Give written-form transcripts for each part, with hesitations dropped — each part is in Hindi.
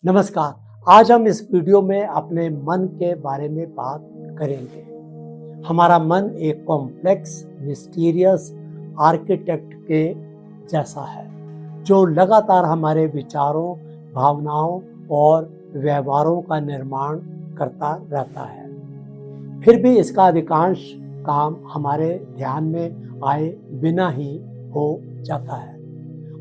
नमस्कार। आज हम इस वीडियो में अपने मन के बारे में बात करेंगे। हमारा मन एक कॉम्प्लेक्स मिस्टीरियस आर्किटेक्ट के जैसा है जो लगातार हमारे विचारों, भावनाओं और व्यवहारों का निर्माण करता रहता है। फिर भी इसका अधिकांश काम हमारे ध्यान में आए बिना ही हो जाता है।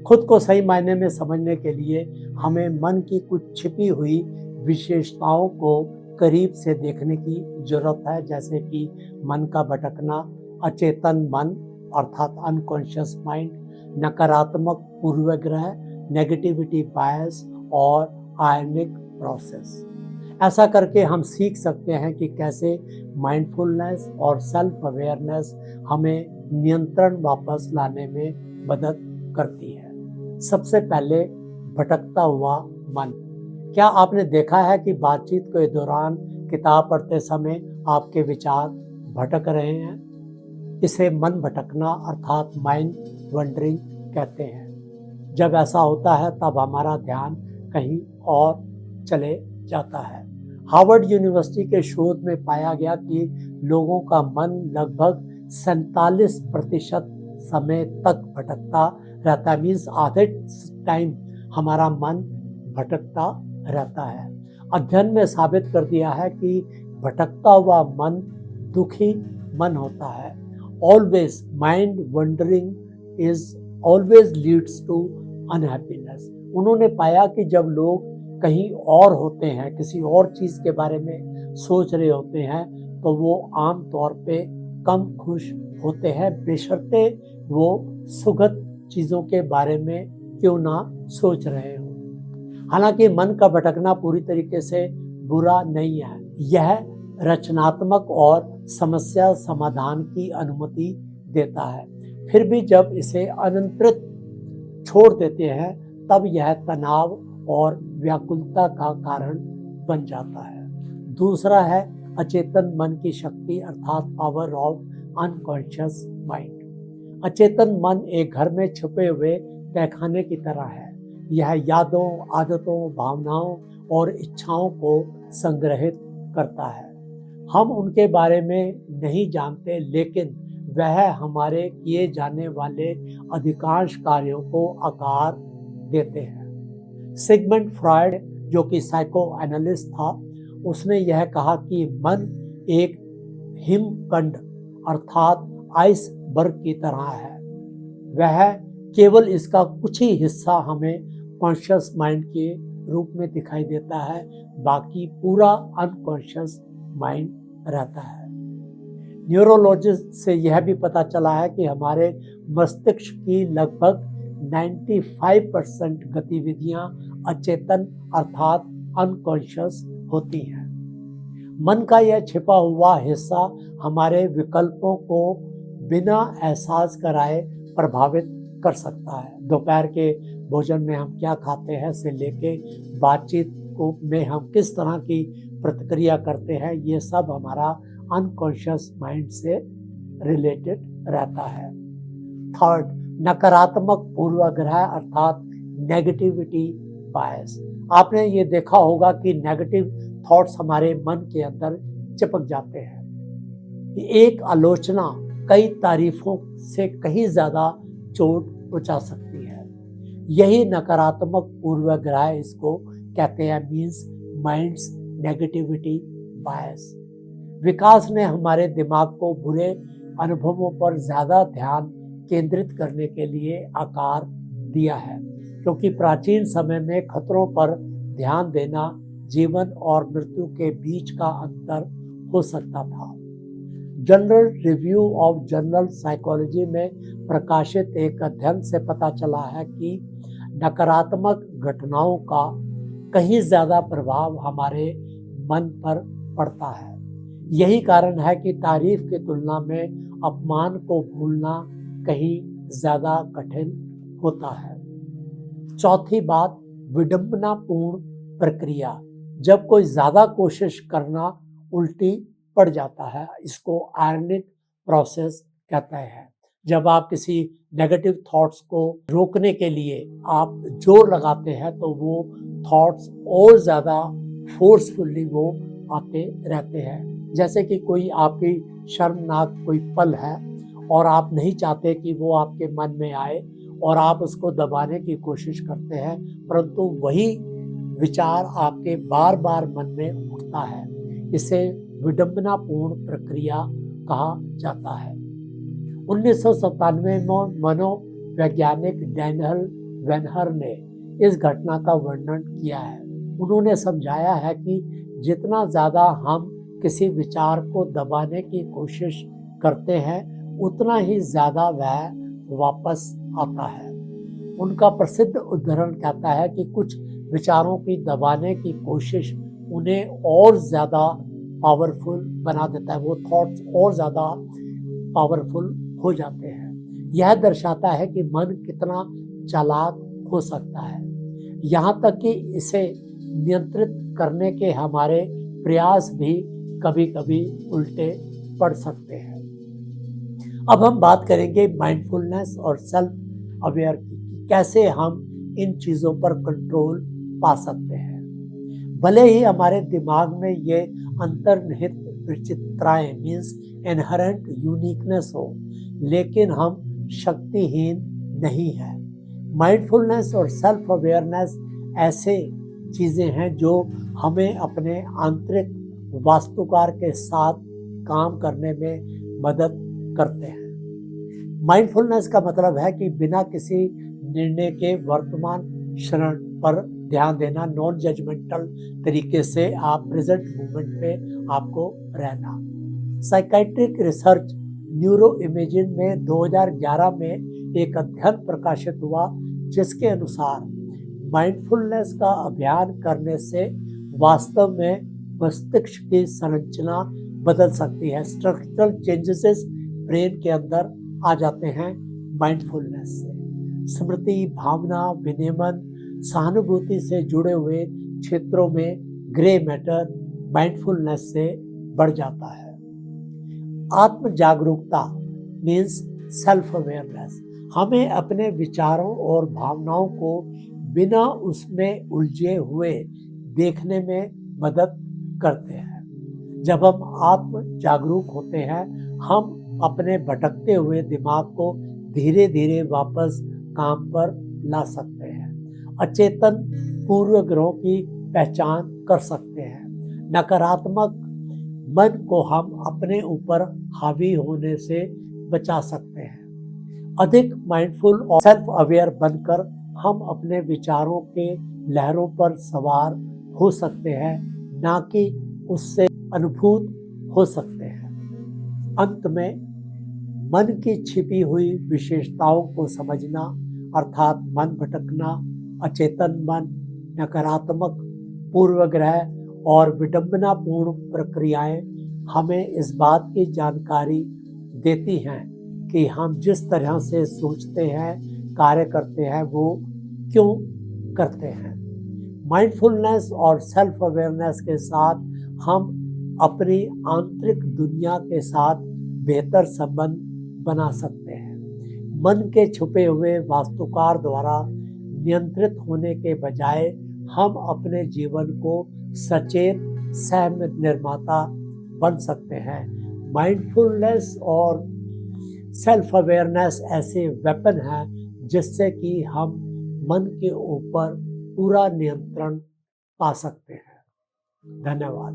खुद को सही मायने में समझने के लिए हमें मन की कुछ छिपी हुई विशेषताओं को करीब से देखने की जरूरत है, जैसे कि मन का भटकना, अचेतन मन अर्थात अनकॉन्शियस माइंड, नकारात्मक पूर्वाग्रह, नेगेटिविटी बायस और आयनिक प्रोसेस। ऐसा करके हम सीख सकते हैं कि कैसे माइंडफुलनेस और सेल्फ अवेयरनेस हमें नियंत्रण वापस लाने में मदद करती है। सबसे पहले, भटकता हुआ मन। क्या आपने देखा है कि बातचीत के दौरान किताब पढ़ते समय आपके विचार भटक रहे हैं? इसे मन भटकना अर्थात माइंड वंडरिंग कहते हैं। जब ऐसा होता है तब हमारा ध्यान कहीं और चले जाता है। हार्वर्ड यूनिवर्सिटी के शोध में पाया गया कि लोगों का मन लगभग 47% समय तक भटकता रहता है। मीन्स आधे टाइम हमारा मन भटकता रहता है। अध्ययन में साबित कर दिया है कि भटकता हुआ मन दुखी मन होता है। Always mind wandering is always leads to unhappiness. उन्होंने पाया कि जब लोग कहीं और होते हैं, किसी और चीज के बारे में सोच रहे होते हैं, तो वो आम तौर पे कम खुश होते हैं, बेशर्ते वो सुखद चीजों के बारे में क्यों ना सोच रहे हो। हालांकि मन का भटकना पूरी तरीके से बुरा नहीं है। यह रचनात्मक और समस्या समाधान की अनुमति देता है। फिर भी जब इसे अनियंत्रित छोड़ देते हैं तब यह तनाव और व्याकुलता का कारण बन जाता है। दूसरा है अचेतन मन की शक्ति अर्थात पावर ऑफ अनकॉन्शियस माइंड। अचेतन मन एक घर में छुपे हुए तहखाने की तरह है। यह यादों, आदतों, भावनाओं और इच्छाओं को संग्रहित करता है। हम उनके बारे में नहीं जानते, लेकिन वह हमारे किए जाने वाले अधिकांश कार्यों को आकार देते हैं। सिगमंड फ्रॉयड, जो कि साइको एनालिस्ट था, उसने यह कहा कि मन एक हिमकंड अर्थात आइसबर्ग की तरह है। वह केवल इसका कुछ ही हिस्सा हमें कॉन्शियस माइंड के रूप में दिखाई देता है, बाकी पूरा अनकॉन्शियस माइंड रहता है। न्यूरोलॉजिस्ट से यह भी पता चला है कि हमारे मस्तिष्क की लगभग 95% गतिविधियां अचेतन अर्थात अनकॉन्शियस होती हैं। मन का यह छिपा हुआ हिस्सा हमारे विकल्पों को बिना एहसास कराए प्रभावित कर सकता है। दोपहर के भोजन में हम क्या खाते हैं से लेके बातचीत को में हम किस तरह की प्रतिक्रिया करते हैं, ये सब हमारा अनकॉन्शियस माइंड से रिलेटेड रहता है। थर्ड, नकारात्मक पूर्वाग्रह अर्थात नेगेटिविटी बायस। आपने ये देखा होगा कि नेगेटिव थॉट्स हमारे मन के अंदर चिपक जाते हैं। एक आलोचना कई तारीफों से कहीं ज्यादा चोट पहुंचा सकती है। यही नकारात्मक पूर्वाग्रह इसको कहते हैं, मीन्स माइंड्स नेगेटिविटी बायस। विकास ने हमारे दिमाग को बुरे अनुभवों पर ज्यादा ध्यान केंद्रित करने के लिए आकार दिया है, क्योंकि प्राचीन समय में खतरों पर ध्यान देना जीवन और मृत्यु के बीच का अंतर हो सकता था। General review of general psychology में प्रकाशित एक अध्ययन से पता चला है कि नकारात्मक घटनाओं का कहीं ज्यादा प्रभाव हमारे मन पर पड़ता है। यही कारण है कि तारीफ की तुलना में अपमान को भूलना कहीं ज्यादा कठिन होता है। चौथी बात, विडंबनापूर्ण प्रक्रिया। जब कोई ज्यादा कोशिश करना उल्टी पड़ जाता है, इसको आयनिक प्रोसेस कहते हैं। जब आप किसी नेगेटिव थॉट्स को रोकने के लिए आप जोर लगाते हैं तो वो थॉट्स और ज़्यादा फोर्सफुली वो आते रहते हैं। जैसे कि कोई आपकी शर्मनाक कोई पल है और आप नहीं चाहते कि वो आपके मन में आए और आप उसको दबाने की कोशिश करते हैं, परंतु वही विचार आपके बार बार मन में उठता है। इसे विडंबनापूर्ण प्रक्रिया कहा जाता है। 1997 में मनोवैज्ञानिक डैनियल वेनहर ने इस घटना का वर्णन किया है। उन्होंने समझाया है कि जितना ज़्यादा हम किसी विचार को दबाने की कोशिश करते हैं उतना ही ज़्यादा वह वापस आता है। उनका प्रसिद्ध उदाहरण कहता है कि कुछ विचारों की दबाने की कोशिश उन्हें और ज़्यादा पावरफुल बना देता है, वो थॉट्स और ज़्यादा पावरफुल हो जाते हैं। यह दर्शाता है कि मन कितना चालाक हो सकता है, यहाँ तक कि इसे नियंत्रित करने के हमारे प्रयास भी कभी कभी उल्टे पड़ सकते हैं। अब हम बात करेंगे माइंडफुलनेस और सेल्फ अवेयर की, कैसे हम इन चीज़ों पर कंट्रोल पा सकते हैं। भले ही हमारे दिमाग में ये अंतर्निहित विचित्रताएं मीन्स इनहेरेंट यूनिकनेस हो, लेकिन हम शक्तिहीन नहीं हैं। माइंडफुलनेस और सेल्फ अवेयरनेस ऐसे चीज़ें हैं जो हमें अपने आंतरिक वास्तुकार के साथ काम करने में मदद करते हैं। माइंडफुलनेस का मतलब है कि बिना किसी निर्णय के वर्तमान क्षण पर ध्यान देना, नॉन जजमेंटल तरीके से आप प्रेजेंट मोमेंट पे आपको रहना। साइकेट्रिक रिसर्च न्यूरो इमेजिंग में 2011 में एक अध्ययन प्रकाशित हुआ जिसके अनुसार माइंडफुलनेस का अभ्यास करने से वास्तव में मस्तिष्क की संरचना बदल सकती है। स्ट्रक्चरल चेंजेस ब्रेन के अंदर आ जाते हैं माइंडफुलनेस से। स्मृति, भावना, विनियमन, सहानुभूति से जुड़े हुए क्षेत्रों में ग्रे मैटर माइंडफुलनेस से बढ़ जाता है। आत्म जागरूकता मीन्स सेल्फ अवेयरनेस हमें अपने विचारों और भावनाओं को बिना उसमें उलझे हुए देखने में मदद करते हैं। जब हम आत्म जागरूक होते हैं हम अपने भटकते हुए दिमाग को धीरे धीरे वापस काम पर ला सकते हैं। अचेतन पूर्वग्रहों की पहचान कर सकते हैं। नकारात्मक मन को हम अपने ऊपर हावी होने से बचा सकते हैं। अधिक माइंडफुल और सेल्फ अवेयर बनकर हम अपने विचारों के लहरों पर सवार हो सकते हैं, ना कि उससे अनुभूत हो सकते हैं। अंत में मन की छिपी हुई विशेषताओं को समझना अर्थात मन भटकना, अचेतन मन, नकारात्मक पूर्वग्रह और विडंबनापूर्ण प्रक्रियाएं हमें इस बात की जानकारी देती हैं कि हम जिस तरह से सोचते हैं, कार्य करते हैं, वो क्यों करते हैं। माइंडफुलनेस और सेल्फ अवेयरनेस के साथ हम अपनी आंतरिक दुनिया के साथ बेहतर संबंध बना सकते हैं। मन के छुपे हुए वास्तुकार द्वारा नियंत्रित होने के बजाय हम अपने जीवन को सचेत सह निर्माता बन सकते हैं। माइंडफुलनेस और सेल्फ अवेयरनेस ऐसे वेपन हैं जिससे कि हम मन के ऊपर पूरा नियंत्रण पा सकते हैं। धन्यवाद।